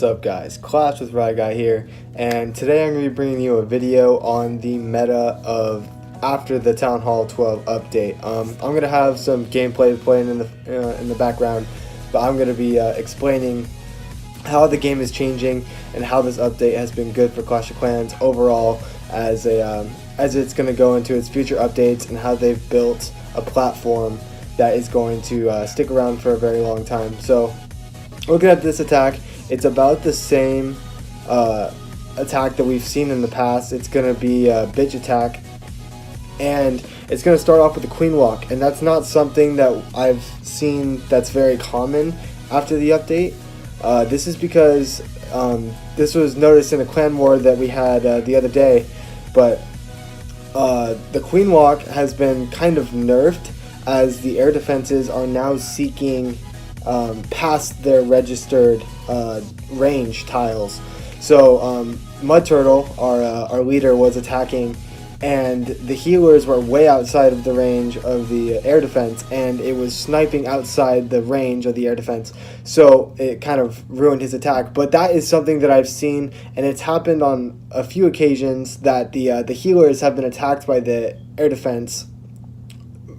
What's up guys, Clash with Ryguy here, and today I'm going to be bringing you a video on the meta of after the Town Hall 12 update. I'm going to have some gameplay playing in the background, but I'm going to be explaining how the game is changing and how this update has been good for Clash of Clans overall as it's going to go into its future updates and how they've built a platform that is going to stick around for a very long time. So looking at this attack, it's about the same attack that we've seen in the past. It's going to be a bitch attack, and it's going to start off with a queen walk, and that's not something that I've seen that's very common after the update. This is because this was noticed in a clan war that we had the other day, but the queen walk has been kind of nerfed as the air defenses are now seeking past their registered range tiles. So Mud Turtle, our leader, was attacking, and the healers were way outside of the range of the air defense, and it was sniping outside the range of the air defense, so it kind of ruined his attack. But that is something that I've seen, and it's happened on a few occasions that the healers have been attacked by the air defense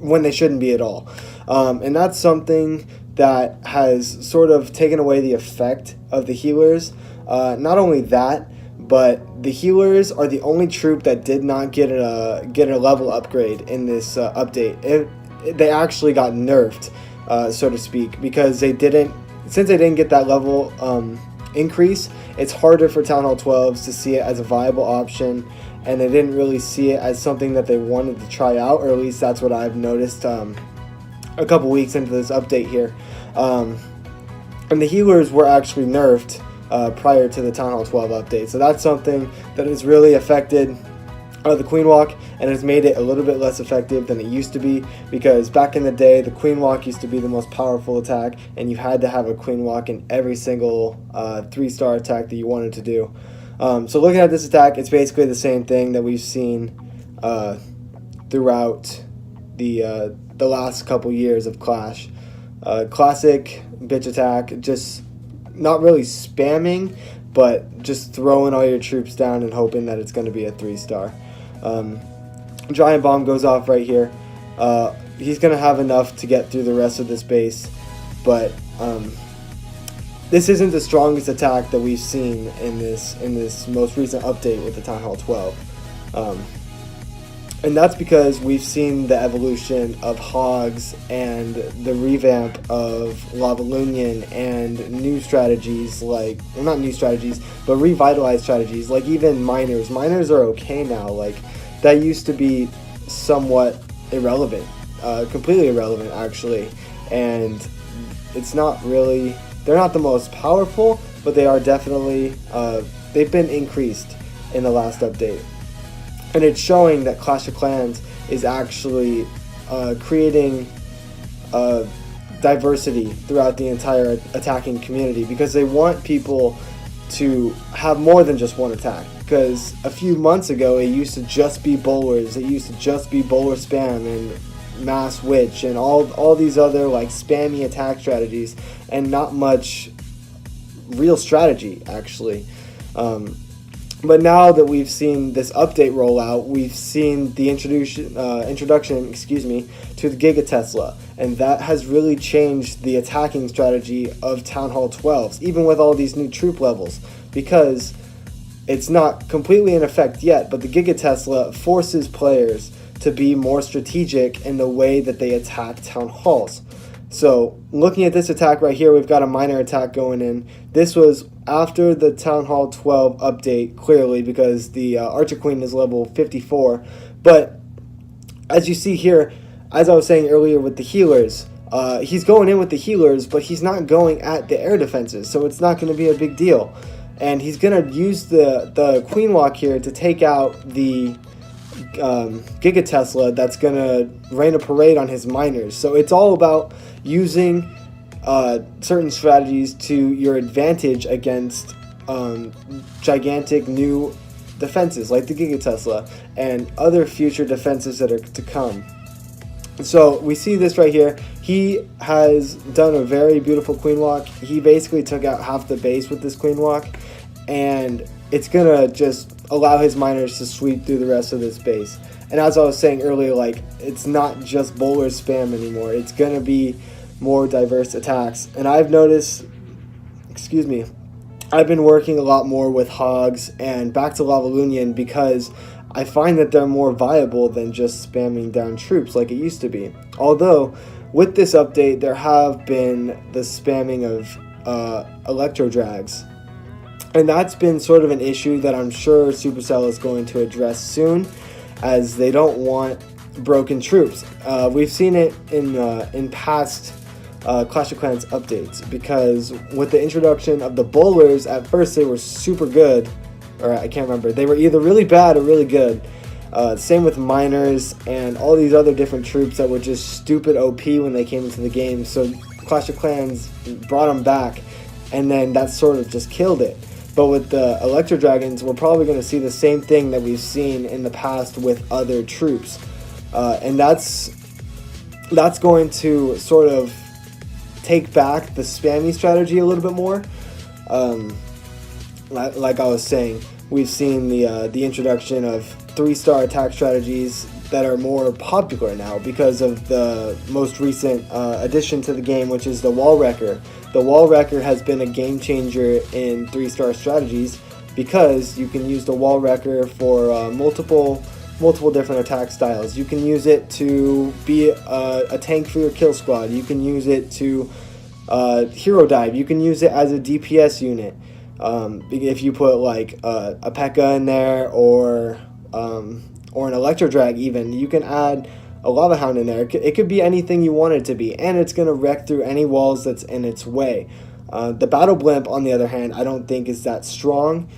when they shouldn't be at all, and that's something that has sort of taken away the effect of the healers. Not only that, but the healers are the only troop that did not get a level upgrade in this update. They actually got nerfed, so to speak, because since they didn't get that level increase, it's harder for Town Hall 12s to see it as a viable option, and they didn't really see it as something that they wanted to try out, or at least that's what I've noticed a couple weeks into this update here. And the healers were actually nerfed prior to the Town Hall 12 update, so that's something that has really affected the queen walk and has made it a little bit less effective than it used to be, because back in the day the queen walk used to be the most powerful attack, and you had to have a queen walk in every single 3-star attack that you wanted to do. So looking at this attack, it's basically the same thing that we've seen throughout the last couple years of Clash. Classic bitch attack, just not really spamming, but just throwing all your troops down and hoping that it's going to be a 3-star. Giant bomb goes off right here. He's going to have enough to get through the rest of this base, but this isn't the strongest attack that we've seen in this most recent update with the Town Hall 12. And that's because we've seen the evolution of Hogs and the revamp of Lavalunion and new strategies, like, well, not new strategies, but revitalized strategies, like even miners. Miners are okay now. Like, that used to be somewhat irrelevant, completely irrelevant actually, and it's not really, they're not the most powerful, but they are definitely, they've been increased in the last update. And it's showing that Clash of Clans is actually creating diversity throughout the entire attacking community, because they want people to have more than just one attack. Because a few months ago it used to just be bowlers, it used to just be bowler spam and mass witch and all these other like spammy attack strategies, and not much real strategy actually. But now that we've seen this update roll out, we've seen the introduction to the Giga Tesla, and that has really changed the attacking strategy of Town Hall 12s, even with all these new troop levels, because it's not completely in effect yet, but the Giga Tesla forces players to be more strategic in the way that they attack Town Halls. So looking at this attack right here, we've got a miner attack going in. This was after the Town Hall 12 update, clearly, because the Archer Queen is level 54. But as you see here, as I was saying earlier with the healers, he's going in with the healers, but he's not going at the air defenses, so it's not going to be a big deal. And he's going to use the Queen Walk here to take out the Giga Tesla that's going to rain a parade on his miners. So it's all about using certain strategies to your advantage against gigantic new defenses like the Giga Tesla and other future defenses that are to come. So we see this right here. He has done a very beautiful queen walk. He basically took out half the base with this queen walk, and it's gonna just allow his miners to sweep through the rest of this base. And as I was saying earlier, like, it's not just bowler spam anymore. It's gonna be more diverse attacks. And I've noticed, excuse me, I've been working a lot more with hogs and back to Lavalunian because I find that they're more viable than just spamming down troops like it used to be. Although, with this update, there have been the spamming of electro drags. And that's been sort of an issue that I'm sure Supercell is going to address soon, as they don't want broken troops. We've seen it in past Clash of Clans updates, because with the introduction of the bowlers, at first they were super good, or I can't remember, they were either really bad or really good. Same with miners and all these other different troops that were just stupid OP when they came into the game. So Clash of Clans brought them back, and then that sort of just killed it. But with the Electro Dragons, we're probably going to see the same thing that we've seen in the past with other troops. And that's going to sort of take back the spammy strategy a little bit more. Like I was saying, we've seen the introduction of 3-star attack strategies that are more popular now because of the most recent addition to the game, which is the Wall Wrecker. The Wall Wrecker has been a game changer in 3-star strategies because you can use the Wall Wrecker for multiple different attack styles. You can use it to be a tank for your kill squad. You can use it to hero dive. You can use it as a DPS unit. If you put like a P.E.K.K.A in there, or an Electro Drag even, you can add a Lava Hound in there. It could be anything you want it to be, and it's going to wreck through any walls that's in its way. The Battle Blimp, on the other hand, I don't think is that strong,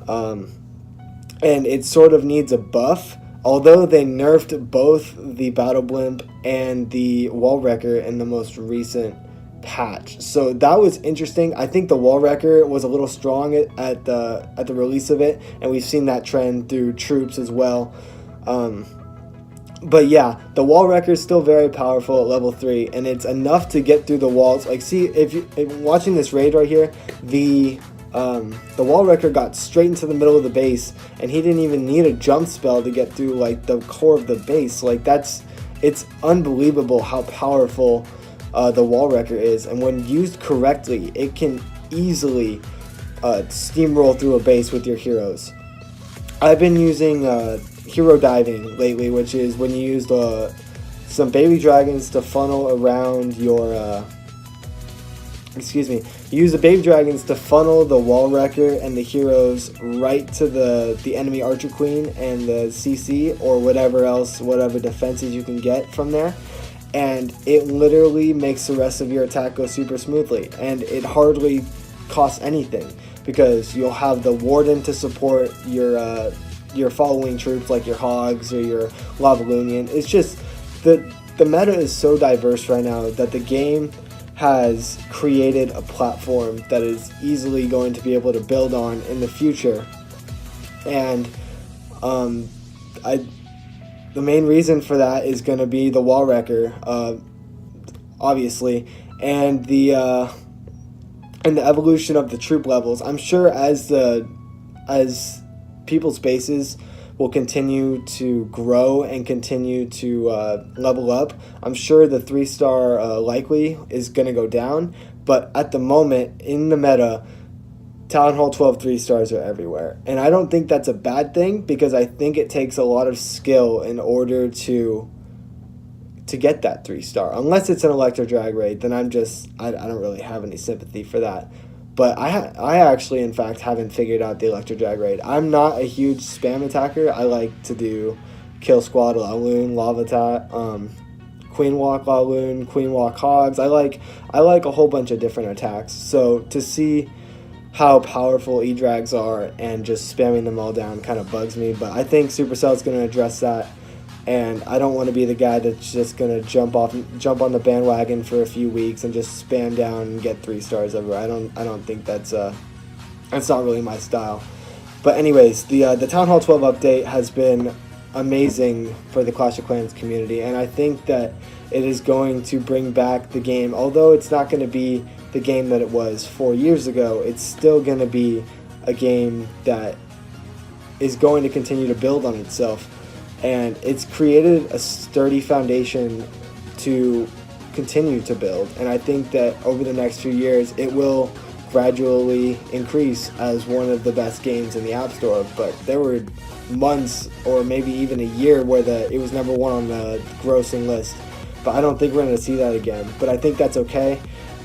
and it sort of needs a buff, although they nerfed both the Battle Blimp and the Wall Wrecker in the most recent patch. So that was interesting. I think the Wall Wrecker was a little strong at the release of it, and we've seen that trend through troops as well. But yeah, the Wall Wrecker is still very powerful at level 3, and it's enough to get through the walls. Like, see, if watching this raid right here, the Wall Wrecker got straight into the middle of the base, and he didn't even need a jump spell to get through like the core of the base. Like, it's unbelievable how powerful the Wall Wrecker is, and when used correctly, it can easily steamroll through a base with your heroes. I've been using hero diving lately, which is when you use some baby dragons to funnel around your you use the baby dragons to funnel the Wall Wrecker and the heroes right to the enemy Archer Queen and the CC, or whatever defenses you can get from there, and it literally makes the rest of your attack go super smoothly, and it hardly costs anything because you'll have the Warden to support your following troops like your Hogs or your Lavalunian. It's just the meta is so diverse right now that the game has created a platform that is easily going to be able to build on in the future. And the main reason for that is going to be the Wall Wrecker, obviously, and the evolution of the troop levels. I'm sure as people's bases will continue to grow and continue to level up, I'm sure the 3-star likely is going to go down, but at the moment in the meta, Town Hall 12 3-stars are everywhere, and I don't think that's a bad thing, because I think it takes a lot of skill in order to get that 3-star, unless it's an Electro Drag raid. Then I don't really have any sympathy for that. But I actually, in fact, haven't figured out the Electro Drag raid. I'm not a huge spam attacker. I like to do Kill Squad, Laloon, Lava Queen Walk Laloon, Queen Walk Hogs. I like a whole bunch of different attacks. So to see how powerful E-Drags are and just spamming them all down kind of bugs me. But I think Supercell's going to address that. And I don't want to be the guy that's just going to jump on the bandwagon for a few weeks and just spam down and get 3-stars everywhere. I don't think that's not really my style. But anyways, the Town Hall 12 update has been amazing for the Clash of Clans community, and I think that it is going to bring back the game. Although it's not going to be the game that it was 4 years ago, it's still going to be a game that is going to continue to build on itself, and it's created a sturdy foundation to continue to build. And I think that over the next few years it will gradually increase as one of the best games in the App Store. But there were months or maybe even a year where it was number one on the grossing list, but I don't think we're going to see that again. But I think that's okay,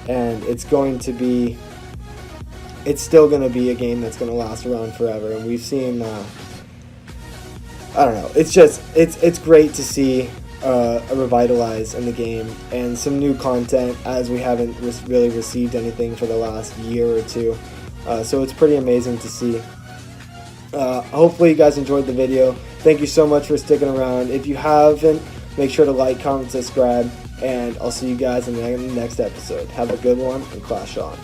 and it's still going to be a game that's going to last around forever. And we've seen I don't know, it's great to see a revitalize in the game and some new content, as we haven't really received anything for the last year or two, so it's pretty amazing to see. Hopefully you guys enjoyed the video. Thank you so much for sticking around. If you haven't, make sure to like, comment, subscribe, and I'll see you guys in the next episode. Have a good one, and clash on.